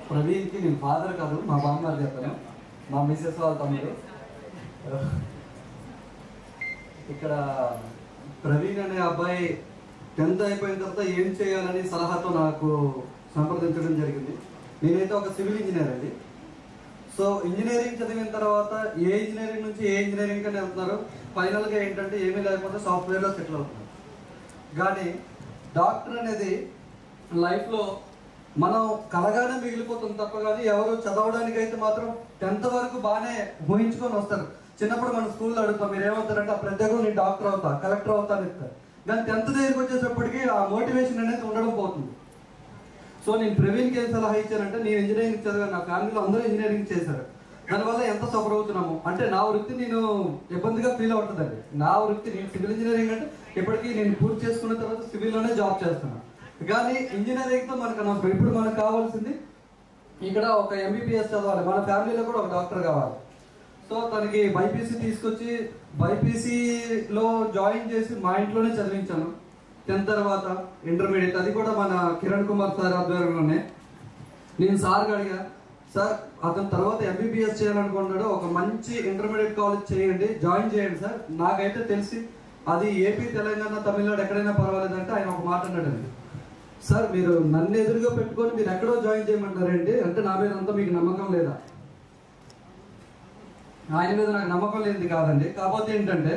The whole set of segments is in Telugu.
ప్రవీణ్కి నేను ఫాదర్ కాదు, మా బామ్మగారు చెప్తాను, మా మిస్సెస్ వాళ్ళ తమ్ముడు. ఇక్కడ ప్రవీణ్ అనే అబ్బాయి 10th అయిపోయిన తర్వాత ఏం చేయాలని సలహాతో నాకు సంప్రదించడం జరిగింది. నేనైతే ఒక సివిల్ ఇంజనీర్ అండి. సో ఇంజనీరింగ్ చదివిన తర్వాత ఏ ఇంజనీరింగ్ నుంచి ఏ ఇంజనీరింగ్ అని వెళ్తున్నారు, ఫైనల్గా ఏంటంటే ఏమీ లేకపోతే సాఫ్ట్వేర్లో సెటిల్ అవుతున్నారు. కానీ డాక్టర్ అనేది లైఫ్లో మనం కలగానే మిగిలిపోతుంది తప్ప, కానీ ఎవరు చదవడానికి అయితే మాత్రం 10th వరకు బాగానే ఊహించుకొని వస్తారు. చిన్నప్పుడు మన స్కూల్లో అడుగుతాం, మీరు ఏమవుతారంటే ఆ ప్రత్యేకం నేను డాక్టర్ అవుతా, కలెక్టర్ అవుతా అని చెప్తారు. కానీ 10th దగ్గరికి వచ్చేటప్పటికి ఆ మోటివేషన్ అనేది ఉండడం పోతుంది. సో నేను ప్రవీణ్కి ఏం సలహా ఇచ్చానంటే, నేను ఇంజనీరింగ్ చదివాను, నా ఫ్యామిలీలో అందరూ ఇంజనీరింగ్ చేశారు, దానివల్ల ఎంత సఫర్ అవుతున్నాము అంటే నా వృత్తి నేను ఇబ్బందిగా ఫీల్ అవుతుందండి. నా వృత్తి నేను సివిల్ ఇంజనీరింగ్ అంటే ఇప్పటికీ నేను పూర్తి చేసుకున్న తర్వాత సివిల్లోనే జాబ్ చేస్తున్నాను. కానీ ఇంజనీరింగ్తో మనకు అనవసరం. ఇప్పుడు మనకు కావాల్సింది ఇక్కడ ఒక MBBS చదవాలి, మన ఫ్యామిలీలో కూడా ఒక డాక్టర్ కావాలి. సో తనకి బైపీసీ తీసుకొచ్చి బైపీసీలో జాయిన్ చేసి మా ఇంట్లోనే చదివించాను. 10th తర్వాత ఇంటర్మీడియట్, అది కూడా మన కిరణ్ కుమార్ సార్ ఆధ్వర్యంలోనే. నేను సార్కి అడిగా, సార్ అతని తర్వాత MBBS చేయాలనుకుంటాడు, ఒక మంచి ఇంటర్మీడియట్ కాలేజ్ చేయండి, జాయిన్ చేయండి సార్. నాకైతే తెలిసి అది ఏపీ, తెలంగాణ, తమిళనాడు ఎక్కడైనా పర్వాలేదంటే ఆయన ఒక మాట అన్నాడండి, సార్ మీరు నన్ను ఎదురుగా పెట్టుకొని మీరు ఎక్కడో జాయిన్ చేయమంటారేంటి అంటే నా మీద అంతా మీకు నమ్మకం లేదా? ఆయన మీద నాకు నమ్మకం లేనిది కాదండి, కాకపోతే ఏంటంటే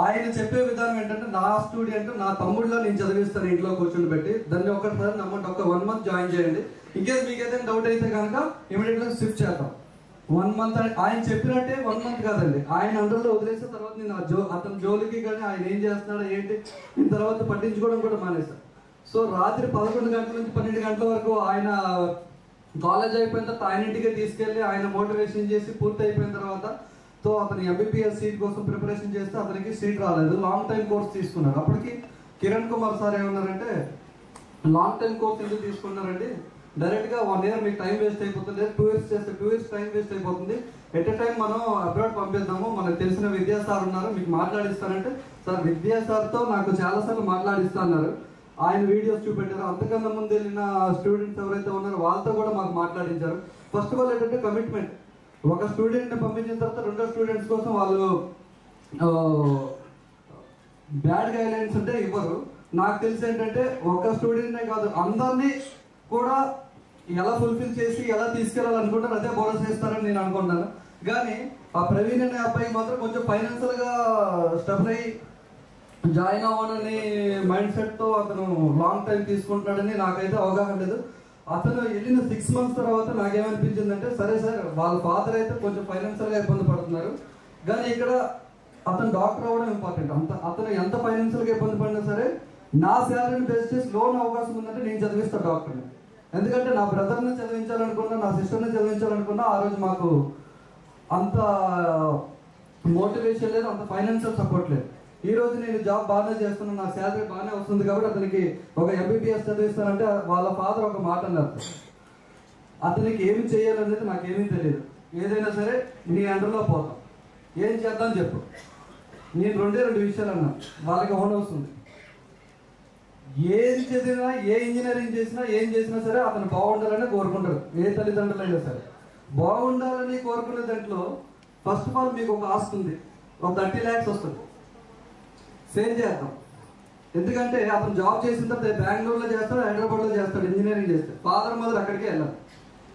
ఆయన చెప్పే విధానం ఏంటంటే, నా స్టూడెంట్ నా తమ్ముడిలో నేను చదివిస్తాను ఇంట్లో కూర్చొని పెట్టి, దాన్ని ఒకటిసారి నమ్మండి, ఒక 1 month జాయిన్ చేయండి, ఇంకేస్ మీకు ఏదైనా డౌట్ అయితే కనుక ఇమీడియట్గా షిఫ్ట్ చేద్దాం. 1 month ఆయన చెప్పినట్టే 1 month కాదండి, ఆయన అండర్లో వదిలేసిన తర్వాత నేను అతని జోలికి కానీ ఆయన ఏం చేస్తున్నాడో ఏంటి నేను తర్వాత పట్టించుకోవడం కూడా మానేశాను. సో రాత్రి 11 గంటల నుంచి 12 గంటల వరకు ఆయన కాలేజ్ అయిపోయిన తర్వాత ఆయన ఇంటికి తీసుకెళ్ళి ఆయన మోటివేషన్ చేసి పూర్తి అయిపోయిన తర్వాత తో అతని MBBS సీట్ కోసం ప్రిపరేషన్ చేస్తే అతనికి సీట్ రాలేదు. లాంగ్ టైం కోర్స్ తీసుకున్నాడు. అప్పటికి కిరణ్ కుమార్ సార్ ఏమన్నారంటే, లాంగ్ టైం కోర్స్ ఎందుకు తీసుకున్నారండి, డైరెక్ట్గా 1 year మీకు టైం వేస్ట్ అయిపోతుంది, 2 years చేస్తే 2 years టైం వేస్ట్ అయిపోతుంది, ఎట్ ఎ టైం మనం అబ్రాడ్ పంపిద్దాము, మనకు తెలిసిన విద్యా సార్ ఉన్నారు మీకు మాట్లాడిస్తానంటే, సార్ విద్యా సార్తో నాకు చాలాసార్లు మాట్లాడిస్తా అన్నారు. ఆయన వీడియోస్ చూపెట్టారు. అంతకన్నా ముందు వెళ్ళిన స్టూడెంట్స్ ఎవరైతే ఉన్నారో వాళ్ళతో కూడా మాకు మాట్లాడించారు. ఫస్ట్ ఆఫ్ ఆల్ ఏంటంటే కమిట్మెంట్. ఒక స్టూడెంట్ని పంపించిన తర్వాత 2 స్టూడెంట్స్ కోసం వాళ్ళు బ్యాడ్ గైడ్లైన్స్ అంటే ఇవ్వరు. నాకు తెలిసి ఏంటంటే ఒక స్టూడెంట్నే కాదు అందరినీ కూడా ఎలా ఫుల్ఫిల్ చేసి ఎలా తీసుకెళ్ళాలనుకుంటారు, అదే భరోసా ఇస్తారని నేను అనుకుంటాను. కానీ ఆ ప్రవీణ్ అనే అబ్బాయి మాత్రం కొంచెం ఫైనాన్షియల్గా స్టెబుల్ అయ్యి జాయిన్ అవ్వాలని మైండ్ సెట్తో అతను లాంగ్ టైం తీసుకుంటున్నాడని నాకైతే అవగాహన లేదు. అతను వెళ్ళిన 6 months తర్వాత నాకేమనిపించిందంటే, సరే సార్ వాళ్ళ ఫాదర్ అయితే కొంచెం ఫైనాన్షియల్గా ఇబ్బంది పడుతున్నారు, కానీ ఇక్కడ అతను డాక్టర్ అవ్వడం ఇంపార్టెంట్. అతను ఎంత ఫైనాన్షియల్గా ఇబ్బంది పడినా సరే నా శాలరీని బేస్ చేసి లోన్ అవకాశం ఉందంటే నేను చదివిస్తాను డాక్టర్ని. ఎందుకంటే నా బ్రదర్ని చదివించాలనుకున్నా, నా సిస్టర్ని చదివించాలనుకున్నా ఆ రోజు మాకు అంత మోటివేషన్ లేదు, అంత ఫైనాన్షియల్ సపోర్ట్ లేదు. ఈ రోజు నేను జాబ్ బాగానే చేస్తున్నాను, నా శాలరీ బాగానే వస్తుంది కాబట్టి అతనికి ఒక MBBS చదివిస్తానంటే వాళ్ళ ఫాదర్ ఒక మాట అన్నారు, అతనికి ఏమి చేయాలనేది నాకేమీ తెలియదు, ఏదైనా సరే నీ అండర్లో పోతాం, ఏం చేద్దాం చెప్పు. నేను 2 విషయాలు అన్నా, వాళ్ళకి ఓన్ హౌస్ ఉంది, ఏది చదివినా ఏ ఇంజనీరింగ్ చేసినా ఏం చేసినా సరే అతను బాగుండాలని కోరుకుంటారు. ఏ తల్లిదండ్రులైనా సరే బాగుండాలని కోరుకునే దాంట్లో ఫస్ట్ ఆఫ్ ఆల్ మీకు ఒక ఆస్తి ఉంది, ఒక 30 lakhs వస్తుంది, సేల్ చేద్దాం. ఎందుకంటే అతను జాబ్ చేసిన తర్వాత బెంగళూరులో చేస్తాడు, హైదరాబాద్లో చేస్తాడు, ఇంజనీరింగ్ చేస్తాడు, ఫాదర్ మదర్ అక్కడికే వెళ్ళాలి.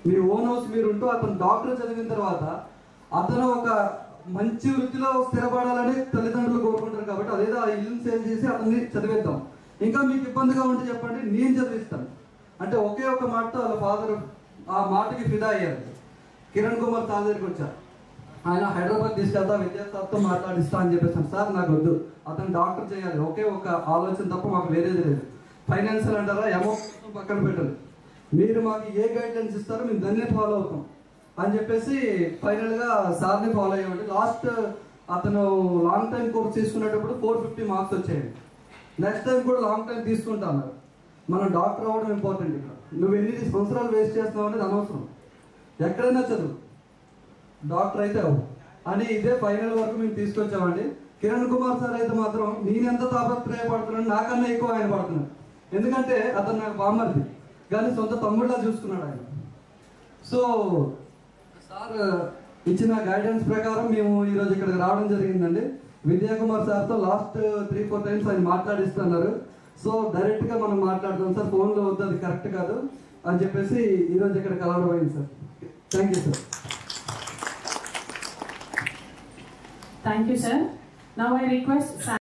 మీ ఓన్ హౌస్ మీరుంటూ అతను డాక్టర్ చదివిన తర్వాత అతను ఒక మంచి వృత్తిలో స్థిరపడాలని తల్లిదండ్రులు కోరుకుంటారు. కాబట్టి అదేదో ఆ ఇల్లుని సేల్ చేసి అతన్ని చదివిద్దాం. ఇంకా మీకు ఇబ్బందిగా ఉంటే చెప్పండి, నేను చదివిస్తాను అంటే ఒకే ఒక మాటతో వాళ్ళ ఫాదర్ ఆ మాటకి ఫిదా అయ్యారు. కిరణ్ కుమార్ సార్ దగ్గరికి వచ్చారు, ఆయన హైదరాబాద్ తీసుకెళ్తా విద్యాసార్తో మాట్లాడిస్తా అని చెప్పేసాను. సార్ నాకు వద్దు, అతను డాక్టర్ చేయాలి, ఒకే ఒక ఆలోచన తప్ప మాకు వేరేది లేదు. ఫైనాన్షియల్ అంటారా, అమౌంట్ పక్కన పెట్టండి, మీరు మాకు ఏ గైడ్లైన్స్ ఇస్తారో మేము దాన్నే ఫాలో అవుతాం అని చెప్పేసి ఫైనల్గా సార్ని ఫాలో అయ్యామండి. లాస్ట్ అతను లాంగ్ టైం కోర్స్ తీసుకునేటప్పుడు 450 మార్క్స్ వచ్చాయండి. నెక్స్ట్ టైం కూడా లాంగ్ టైం తీసుకుంటా అన్నారు. మనం డాక్టర్ అవ్వడం ఇంపార్టెంట్. ఇక్కడ నువ్వు 8 సంవత్సరాలు వేస్ట్ చేస్తున్నావు అనేది అనవసరం, ఎక్కడైనా చదువు, డాక్టర్ అయితే అవ్వు అని ఇదే ఫైనల్ వరకు మేము తీసుకొచ్చామండి. కిరణ్ కుమార్ సార్ అయితే మాత్రం నేనెంత తాపత్రయపడుతున్నాను నాకన్నా ఎక్కువ ఆయన పడుతున్నాను. ఎందుకంటే అతను నాకు బామ్మర్ది, కానీ సొంత తమ్ముళ్ళ చూసుకున్నాడు ఆయన. సో సార్ ఇచ్చిన గైడెన్స్ ప్రకారం మేము ఈరోజు ఇక్కడికి రావడం జరిగిందండి. విద్యాకుమార్ సార్తో లాస్ట్ 3-4 టైమ్స్ ఆయన మాట్లాడిస్తున్నారు. సో డైరెక్ట్గా మనం మాట్లాడతాం సార్, ఫోన్లో వద్దు, అది కరెక్ట్ కాదు అని చెప్పేసి ఈరోజు ఇక్కడ కలవడం అయింది sir. Thank you sir. Thank you, sir. Now I request